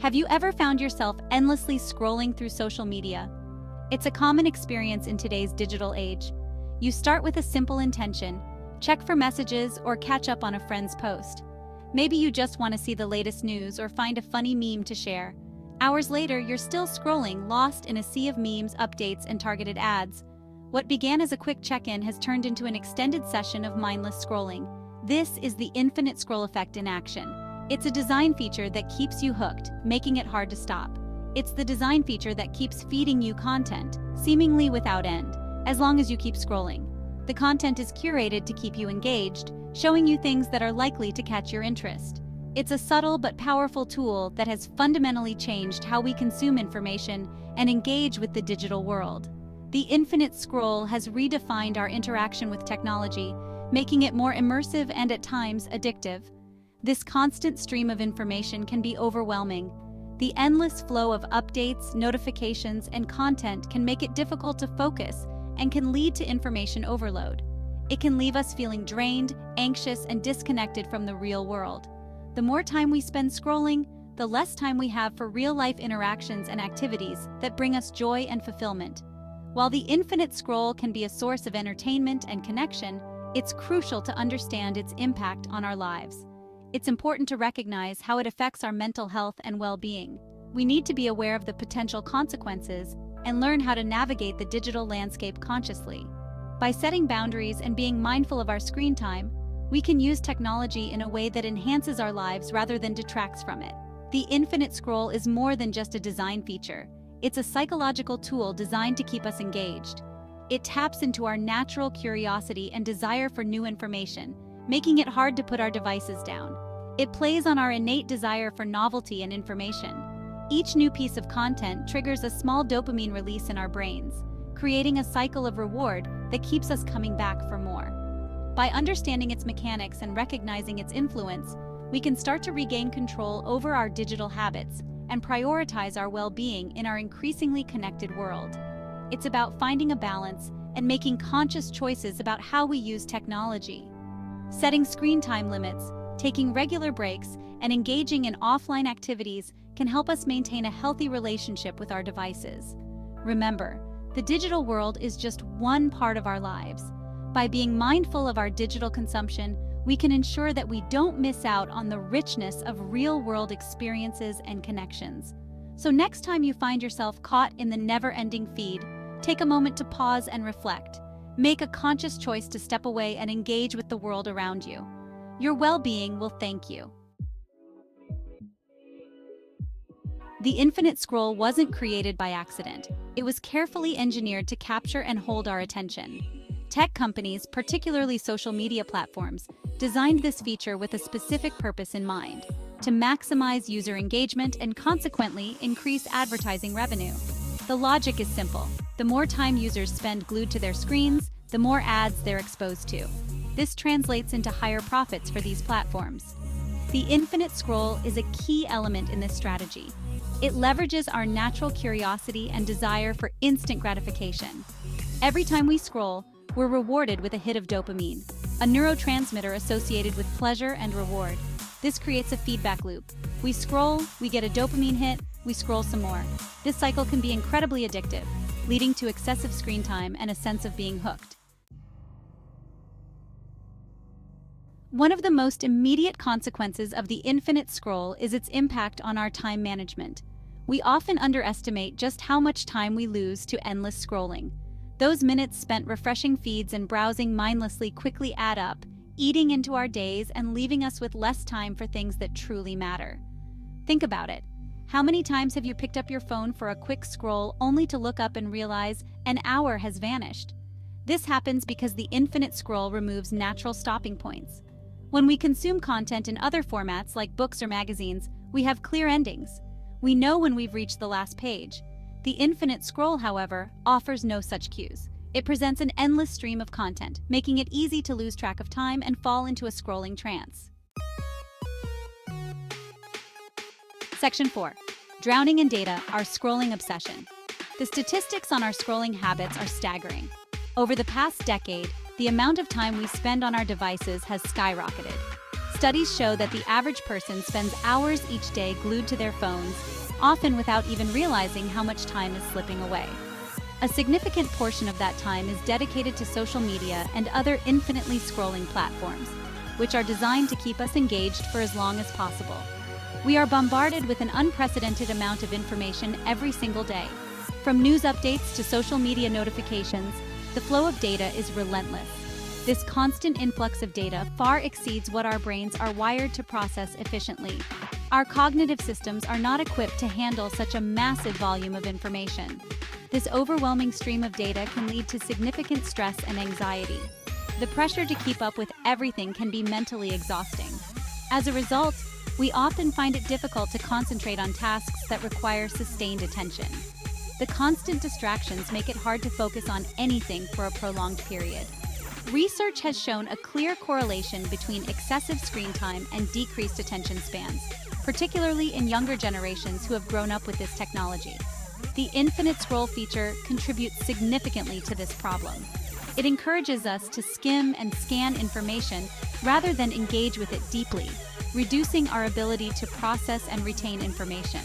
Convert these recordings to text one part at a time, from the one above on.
Have you ever found yourself endlessly scrolling through social media? It's a common experience in today's digital age. You start with a simple intention: check for messages or catch up on a friend's post. Maybe you just want to see the latest news or find a funny meme to share. Hours later, you're still scrolling, lost in a sea of memes, updates, and targeted ads. What began as a quick check-in has turned into an extended session of mindless scrolling. This is the infinite scroll effect in action. It's a design feature that keeps you hooked, making it hard to stop. It's the design feature that keeps feeding you content, seemingly without end, as long as you keep scrolling. The content is curated to keep you engaged, showing you things that are likely to catch your interest. It's a subtle but powerful tool that has fundamentally changed how we consume information and engage with the digital world. The infinite scroll has redefined our interaction with technology, making it more immersive and at times addictive. This constant stream of information can be overwhelming. The endless flow of updates, notifications, and content can make it difficult to focus and can lead to information overload. It can leave us feeling drained, anxious, and disconnected from the real world. The more time we spend scrolling, the less time we have for real-life interactions and activities that bring us joy and fulfillment. While the infinite scroll can be a source of entertainment and connection, it's crucial to understand its impact on our lives. It's important to recognize how it affects our mental health and well-being. We need to be aware of the potential consequences and learn how to navigate the digital landscape consciously. By setting boundaries and being mindful of our screen time, we can use technology in a way that enhances our lives rather than detracts from it. The infinite scroll is more than just a design feature. It's a psychological tool designed to keep us engaged. It taps into our natural curiosity and desire for new information, making it hard to put our devices down. It plays on our innate desire for novelty and information. Each new piece of content triggers a small dopamine release in our brains, creating a cycle of reward that keeps us coming back for more. By understanding its mechanics and recognizing its influence, we can start to regain control over our digital habits and prioritize our well-being in our increasingly connected world. It's about finding a balance and making conscious choices about how we use technology. Setting screen time limits, taking regular breaks, and engaging in offline activities can help us maintain a healthy relationship with our devices. Remember, the digital world is just one part of our lives. By being mindful of our digital consumption, we can ensure that we don't miss out on the richness of real-world experiences and connections. So next time you find yourself caught in the never-ending feed, take a moment to pause and reflect. Make a conscious choice to step away and engage with the world around you. Your well-being will thank you. The infinite scroll wasn't created by accident. It was carefully engineered to capture and hold our attention. Tech companies, particularly social media platforms, designed this feature with a specific purpose in mind: to maximize user engagement and consequently increase advertising revenue. The logic is simple. The more time users spend glued to their screens, the more ads they're exposed to. This translates into higher profits for these platforms. The infinite scroll is a key element in this strategy. It leverages our natural curiosity and desire for instant gratification. Every time we scroll, we're rewarded with a hit of dopamine, a neurotransmitter associated with pleasure and reward. This creates a feedback loop. We scroll, we get a dopamine hit, we scroll some more. This cycle can be incredibly addictive, leading to excessive screen time and a sense of being hooked. One of the most immediate consequences of the infinite scroll is its impact on our time management. We often underestimate just how much time we lose to endless scrolling. Those minutes spent refreshing feeds and browsing mindlessly quickly add up, eating into our days and leaving us with less time for things that truly matter. Think about it. How many times have you picked up your phone for a quick scroll only to look up and realize an hour has vanished? This happens because the infinite scroll removes natural stopping points. When we consume content in other formats like books or magazines, we have clear endings. We know when we've reached the last page. The infinite scroll, however, offers no such cues. It presents an endless stream of content, making it easy to lose track of time and fall into a scrolling trance. Section 4. Drowning in data, our scrolling obsession. The statistics on our scrolling habits are staggering. Over the past decade, the amount of time we spend on our devices has skyrocketed. Studies show that the average person spends hours each day glued to their phones, often without even realizing how much time is slipping away. A significant portion of that time is dedicated to social media and other infinitely scrolling platforms, which are designed to keep us engaged for as long as possible. We are bombarded with an unprecedented amount of information every single day. From news updates to social media notifications, the flow of data is relentless. This constant influx of data far exceeds what our brains are wired to process efficiently. Our cognitive systems are not equipped to handle such a massive volume of information. This overwhelming stream of data can lead to significant stress and anxiety. The pressure to keep up with everything can be mentally exhausting. As a result, we often find it difficult to concentrate on tasks that require sustained attention. The constant distractions make it hard to focus on anything for a prolonged period. Research has shown a clear correlation between excessive screen time and decreased attention spans, particularly in younger generations who have grown up with this technology. The infinite scroll feature contributes significantly to this problem. It encourages us to skim and scan information rather than engage with it deeply, reducing our ability to process and retain information.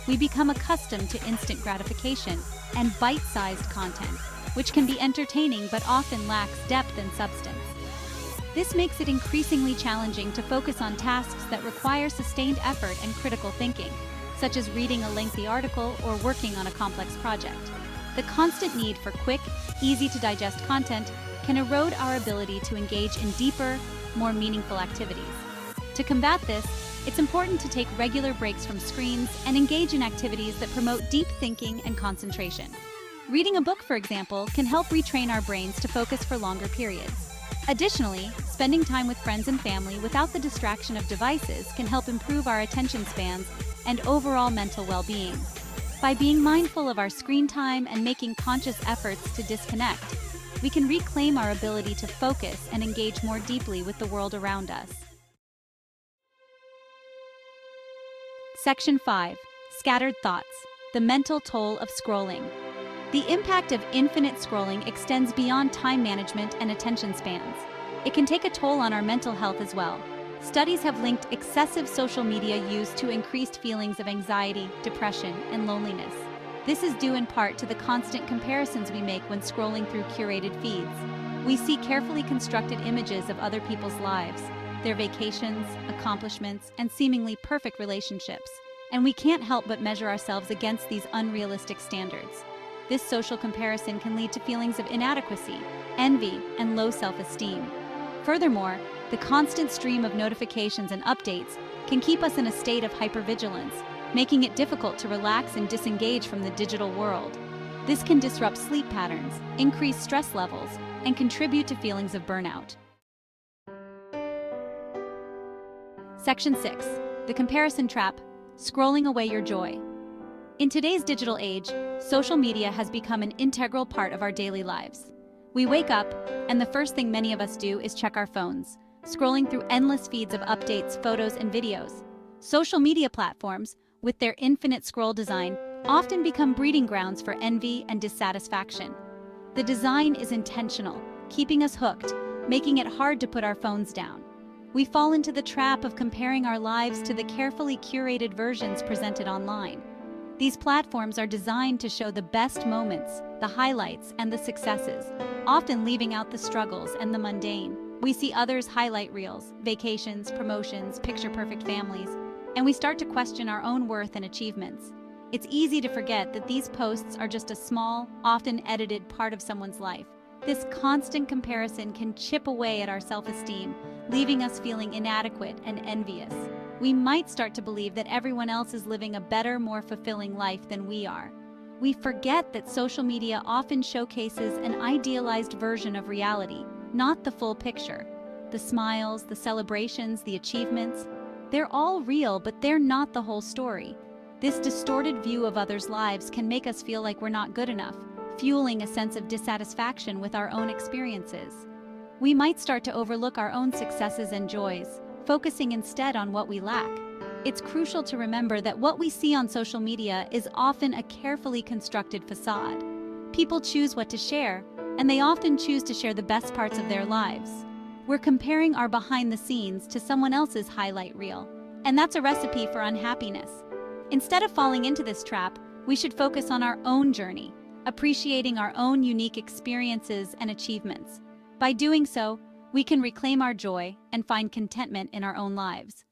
We become accustomed to instant gratification and bite-sized content, which can be entertaining but often lacks depth and substance. This makes it increasingly challenging to focus on tasks that require sustained effort and critical thinking, such as reading a lengthy article or working on a complex project. The constant need for quick, easy-to-digest content can erode our ability to engage in deeper, more meaningful activities. To combat this, it's important to take regular breaks from screens and engage in activities that promote deep thinking and concentration. Reading a book, for example, can help retrain our brains to focus for longer periods. Additionally, spending time with friends and family without the distraction of devices can help improve our attention spans and overall mental well-being. By being mindful of our screen time and making conscious efforts to disconnect, we can reclaim our ability to focus and engage more deeply with the world around us. Section 5. Scattered Thoughts. The mental toll of scrolling. The impact of infinite scrolling extends beyond time management and attention spans. It can take a toll on our mental health as well. Studies have linked excessive social media use to increased feelings of anxiety, depression, and loneliness. This is due in part to the constant comparisons we make when scrolling through curated feeds. We see carefully constructed images of other people's lives, their vacations, accomplishments, and seemingly perfect relationships, and we can't help but measure ourselves against these unrealistic standards. This social comparison can lead to feelings of inadequacy, envy, and low self-esteem. Furthermore, the constant stream of notifications and updates can keep us in a state of hypervigilance, making it difficult to relax and disengage from the digital world. This can disrupt sleep patterns, increase stress levels, and contribute to feelings of burnout. Section 6. The Comparison Trap. Scrolling away your joy. In today's digital age, social media has become an integral part of our daily lives. We wake up, and the first thing many of us do is check our phones, scrolling through endless feeds of updates, photos, and videos. Social media platforms, with their infinite scroll design, often become breeding grounds for envy and dissatisfaction. The design is intentional, keeping us hooked, making it hard to put our phones down. We fall into the trap of comparing our lives to the carefully curated versions presented online. These platforms are designed to show the best moments, the highlights, and the successes, often leaving out the struggles and the mundane. We see others' highlight reels, vacations, promotions, picture-perfect families, and we start to question our own worth and achievements. It's easy to forget that these posts are just a small, often edited part of someone's life. This constant comparison can chip away at our self-esteem, leaving us feeling inadequate and envious. We might start to believe that everyone else is living a better, more fulfilling life than we are. We forget that social media often showcases an idealized version of reality, not the full picture. The smiles, the celebrations, the achievements, they're all real, but they're not the whole story. This distorted view of others' lives can make us feel like we're not good enough, fueling a sense of dissatisfaction with our own experiences. We might start to overlook our own successes and joys, focusing instead on what we lack. It's crucial to remember that what we see on social media is often a carefully constructed facade. People choose what to share, and they often choose to share the best parts of their lives. we're comparing our behind the scenes to someone else's highlight reel. And that's a recipe for unhappiness. Instead of falling into this trap, we should focus on our own journey, appreciating our own unique experiences and achievements. By doing so, we can reclaim our joy and find contentment in our own lives.